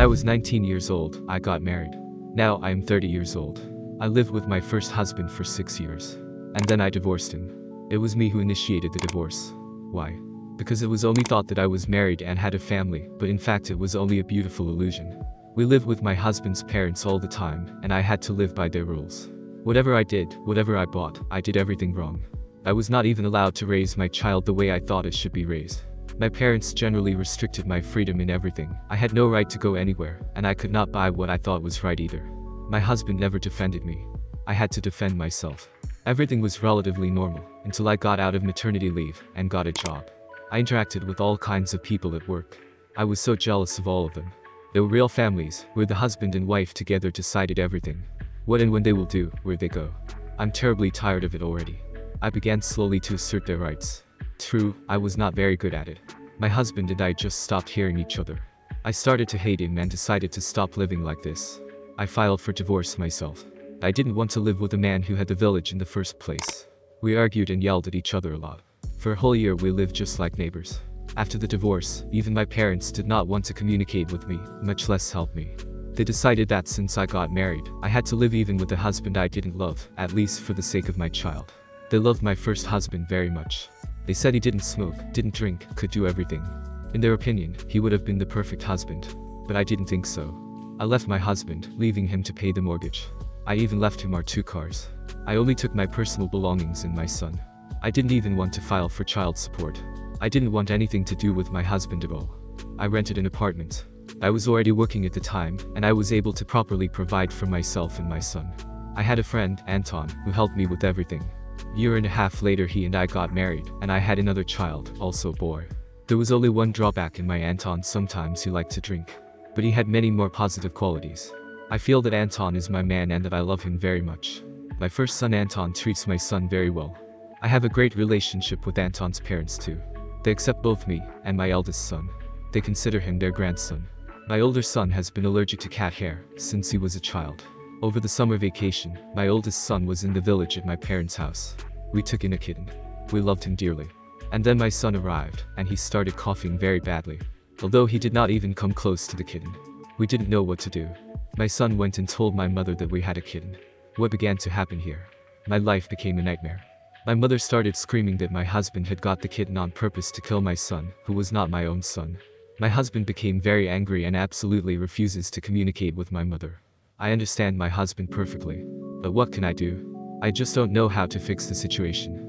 was 19 years old, I got married. Now I am 30 years old. I lived with my first husband for 6 years. And then I divorced him. It was me who initiated the divorce. Why? Because it was only thought that I was married and had a family, but in fact it was only a beautiful illusion. We lived with my husband's parents all the time, and I had to live by their rules. Whatever I did, whatever I bought, I did everything wrong. I was not even allowed to raise my child the way I thought it should be raised. My parents generally restricted my freedom in everything. I had no right to go anywhere, and I could not buy what I thought was right either. My husband never defended me. I had to defend myself. Everything was relatively normal, until I got out of maternity leave and got a job. I interacted with all kinds of people at work. I was so jealous of all of them. They were real families, where the husband and wife together decided everything. What and when they will do, where they go. I'm terribly tired of it already. I began slowly to assert their rights. True, I was not very good at it. My husband and I just stopped hearing each other. I started to hate him and decided to stop living like this. I filed for divorce myself. I didn't want to live with a man who had the village in the first place. We argued and yelled at each other a lot. For a whole year we lived just like neighbors. After the divorce, even my parents did not want to communicate with me, much less help me. They decided that since I got married, I had to live even with a husband I didn't love, at least for the sake of my child. They loved my first husband very much. They said he didn't smoke, didn't drink, could do everything. In their opinion, he would have been the perfect husband. But I didn't think so. I left my husband, leaving him to pay the mortgage. I even left him our 2 cars. I only took my personal belongings and my son. I didn't even want to file for child support. I didn't want anything to do with my husband at all. I rented an apartment. I was already working at the time, and I was able to properly provide for myself and my son. I had a friend, Anton, who helped me with everything. A year and a half later he and I got married, and I had another child, also a boy. There was only one drawback in my Anton: sometimes he liked to drink. But he had many more positive qualities. I feel that Anton is my man and that I love him very much. My first son Anton treats my son very well. I have a great relationship with Anton's parents too. They accept both me and my eldest son. They consider him their grandson. My older son has been allergic to cat hair since he was a child. Over the summer vacation, my oldest son was in the village at my parents' house. We took in a kitten. We loved him dearly. And then my son arrived, and he started coughing very badly. Although he did not even come close to the kitten. We didn't know what to do. My son went and told my mother that we had a kitten. What began to happen here? My life became a nightmare. My mother started screaming that my husband had got the kitten on purpose to kill my son, who was not my own son. My husband became very angry and absolutely refuses to communicate with my mother. I understand my husband perfectly. But what can I do? I just don't know how to fix the situation.